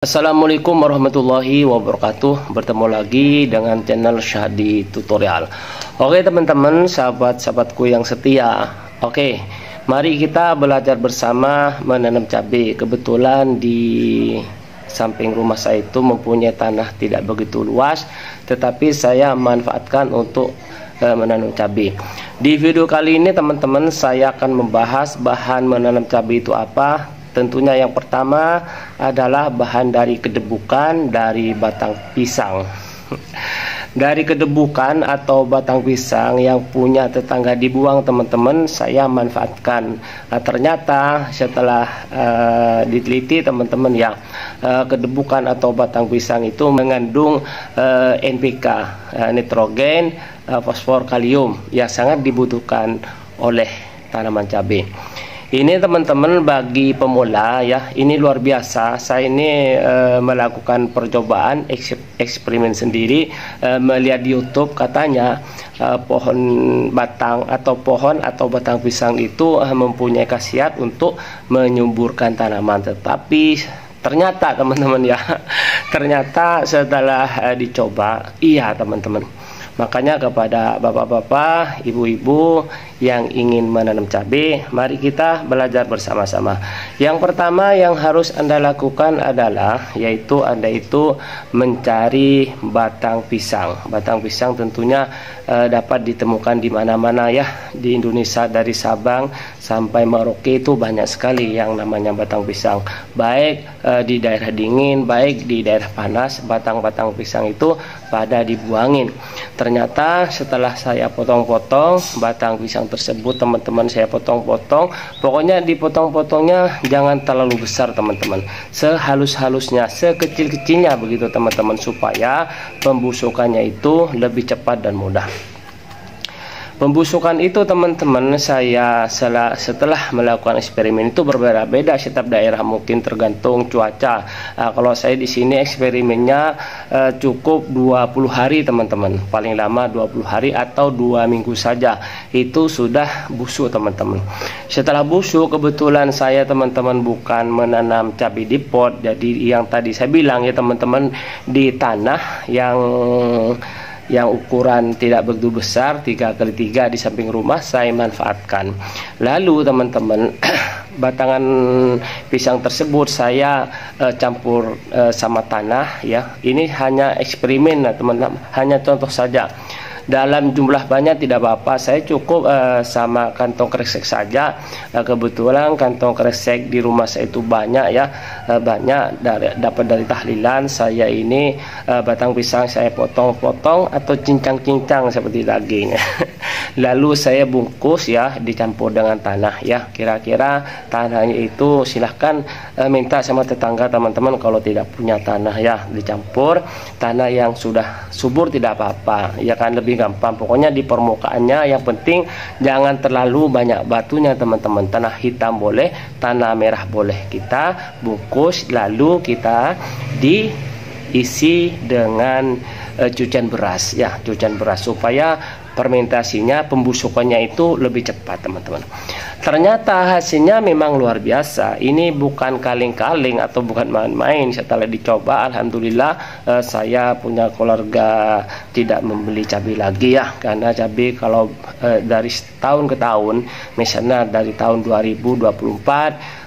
Assalamualaikum warahmatullahi wabarakatuh. Bertemu lagi dengan channel Syahdi Tutorial. Oke teman-teman, sahabat-sahabatku yang setia. Oke, mari kita belajar bersama menanam cabai. Kebetulan di samping rumah saya itu mempunyai tanah tidak begitu luas, tetapi saya manfaatkan untuk menanam cabai. Di video kali ini teman-teman, saya akan membahas bahan menanam cabai itu apa. Tentunya yang pertama adalah bahan dari kedebukan dari batang pisang. Dari kedebukan atau batang pisang yang punya tetangga dibuang teman-teman, saya manfaatkan. Ternyata setelah diteliti teman-teman ya, kedebukan atau batang pisang itu mengandung NPK, nitrogen, fosfor, kalium yang sangat dibutuhkan oleh tanaman cabai. Ini teman-teman bagi pemula ya, ini luar biasa. Saya ini melakukan percobaan eksperimen sendiri, melihat di YouTube katanya pohon batang atau batang pisang itu mempunyai khasiat untuk menyuburkan tanaman. Tetapi ternyata teman-teman ya, ternyata setelah dicoba, iya teman-teman. Makanya kepada bapak-bapak, ibu-ibu yang ingin menanam cabai, mari kita belajar bersama-sama. Yang pertama yang harus Anda lakukan adalah yaitu Anda itu mencari batang pisang. Batang pisang tentunya dapat ditemukan di mana-mana ya di Indonesia, dari Sabang sampai Merauke itu banyak sekali yang namanya batang pisang. Baik di daerah dingin, baik di daerah panas, batang-batang pisang itu pada dibuangin. Ternyata setelah saya potong-potong batang pisang tersebut teman-teman, saya potong-potong, pokoknya dipotong-potongnya jangan terlalu besar teman-teman, sehalus-halusnya, sekecil-kecilnya begitu teman-teman, supaya pembusukannya itu lebih cepat dan mudah. Pembusukan itu teman-teman, saya setelah melakukan eksperimen itu berbeda-beda setiap daerah, mungkin tergantung cuaca. Kalau saya di sini eksperimennya cukup 20 hari teman-teman, paling lama 20 hari atau 2 minggu saja itu sudah busuk teman-teman. Setelah busuk, kebetulan saya teman-teman bukan menanam cabai di pot, jadi yang tadi saya bilang ya teman-teman, di tanah yang ukuran tidak begitu besar, 3x3 di samping rumah saya manfaatkan. Lalu teman-teman, batangan pisang tersebut saya campur sama tanah ya. Ini hanya eksperimen ya teman-teman, hanya contoh saja. Dalam jumlah banyak tidak apa-apa, saya cukup sama kantong kresek saja. Kebetulan kantong kresek di rumah saya itu banyak ya, banyak dapat dari tahlilan. Saya ini batang pisang saya potong-potong atau cincang-cincang seperti daging. Lalu saya bungkus ya, dicampur dengan tanah ya. Kira-kira tanahnya itu silahkan minta sama tetangga teman-teman, kalau tidak punya tanah ya, dicampur tanah yang sudah subur tidak apa-apa ya kan, lebih gampang. Pokoknya di permukaannya yang penting jangan terlalu banyak batunya teman-teman. Tanah hitam boleh, tanah merah boleh. Kita bungkus, lalu kita diisi dengan cucian beras ya, cucian beras, supaya fermentasinya, pembusukannya itu lebih cepat teman-teman. Ternyata hasilnya memang luar biasa. Ini bukan kaleng-kaleng atau bukan main-main. Setelah dicoba, alhamdulillah saya punya keluarga tidak membeli cabai lagi ya, karena cabai kalau dari tahun ke tahun, misalnya dari tahun 2024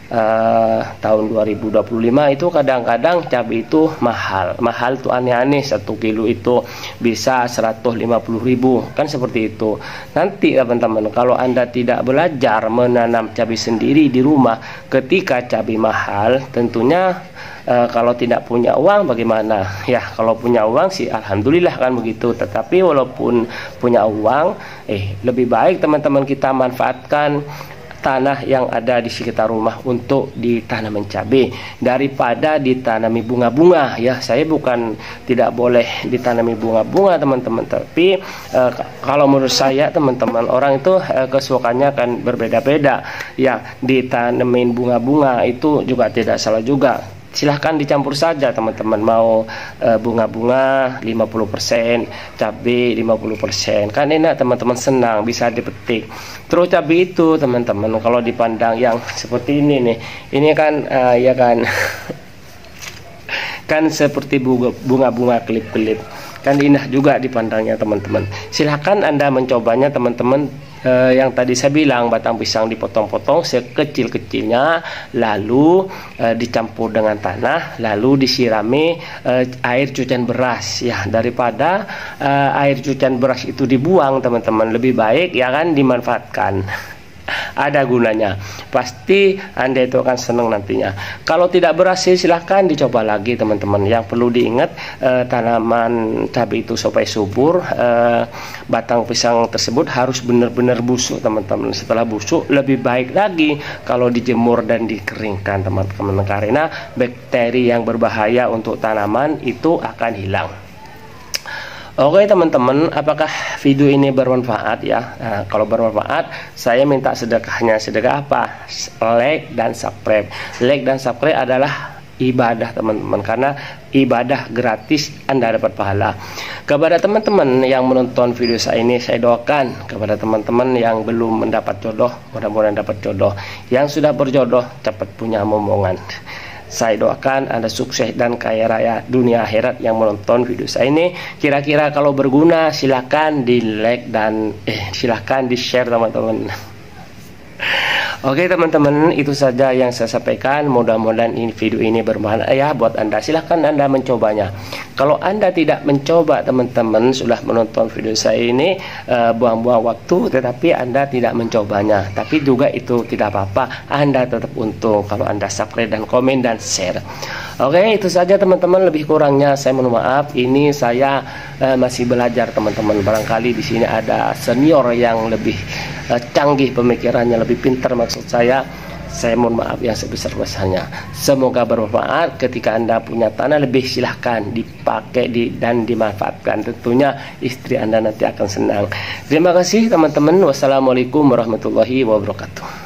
tahun 2025 itu kadang-kadang cabai itu mahal tuh, aneh-aneh. 1 kilo itu bisa 150.000 kan, seperti itu. Nanti teman-teman, kalau Anda tidak belajar menanam cabai sendiri di rumah, ketika cabai mahal tentunya kalau tidak punya uang bagaimana ya? Kalau punya uang sih alhamdulillah kan begitu, tetapi walaupun punya uang lebih baik teman-teman kita manfaatkan tanah yang ada di sekitar rumah untuk ditanaman cabai daripada ditanami bunga-bunga ya. Saya bukan tidak boleh ditanami bunga-bunga teman-teman, tapi kalau menurut saya teman-teman, orang itu kesukaannya kan berbeda-beda ya. Ditanamin bunga-bunga itu juga tidak salah juga. silahkan dicampur saja teman-teman, mau bunga-bunga 50%, cabai 50%, kan enak teman-teman, senang bisa dipetik. Terus cabai itu teman-teman kalau dipandang yang seperti ini nih, ini kan ya kan kan seperti bunga-bunga kelip-kelip, kan indah juga dipandangnya teman-teman. Silahkan Anda mencobanya teman-teman. Yang tadi saya bilang, batang pisang dipotong-potong sekecil-kecilnya, lalu dicampur dengan tanah, lalu disirami air cucian beras ya. Daripada air cucian beras itu dibuang teman-teman, lebih baik ya kan dimanfaatkan. Ada gunanya, pasti Anda itu akan senang nantinya. Kalau tidak berhasil silahkan dicoba lagi teman-teman. Yang perlu diingat, tanaman cabai itu supaya subur, batang pisang tersebut harus benar-benar busuk teman-teman. Setelah busuk lebih baik lagi kalau dijemur dan dikeringkan teman-teman, karena bakteri yang berbahaya untuk tanaman itu akan hilang. Oke teman-teman, apakah video ini bermanfaat ya? Nah, kalau bermanfaat, saya minta sedekahnya. Sedekah apa? Like dan subscribe. Like dan subscribe adalah ibadah teman-teman, karena ibadah gratis Anda dapat pahala. Kepada teman-teman yang menonton video saya ini, saya doakan kepada teman-teman yang belum mendapat jodoh, mudah-mudahan dapat jodoh. Yang sudah berjodoh, cepat punya momongan. Saya doakan Anda sukses dan kaya raya dunia akhirat yang menonton video saya ini. Kira-kira kalau berguna silahkan di like dan silahkan di share teman-teman. Oke teman-teman, itu saja yang saya sampaikan. Mudah-mudahan video ini bermanfaat ya buat Anda. Silahkan Anda mencobanya. Kalau Anda tidak mencoba teman-teman, sudah menonton video saya ini buang-buang waktu, tetapi Anda tidak mencobanya. Tapi juga itu tidak apa-apa, Anda tetap untung kalau Anda subscribe dan komen dan share. Oke, itu saja teman-teman. Lebih kurangnya saya mohon maaf. Ini saya masih belajar teman-teman. Barangkali di sini ada senior yang lebih canggih pemikirannya, lebih pintar maksud saya mohon maaf yang sebesar-besarnya. Semoga bermanfaat. Ketika Anda punya tanah lebih, silahkan dipakai dan dimanfaatkan. Tentunya istri Anda nanti akan senang. Terima kasih teman-teman. Wassalamualaikum warahmatullahi wabarakatuh.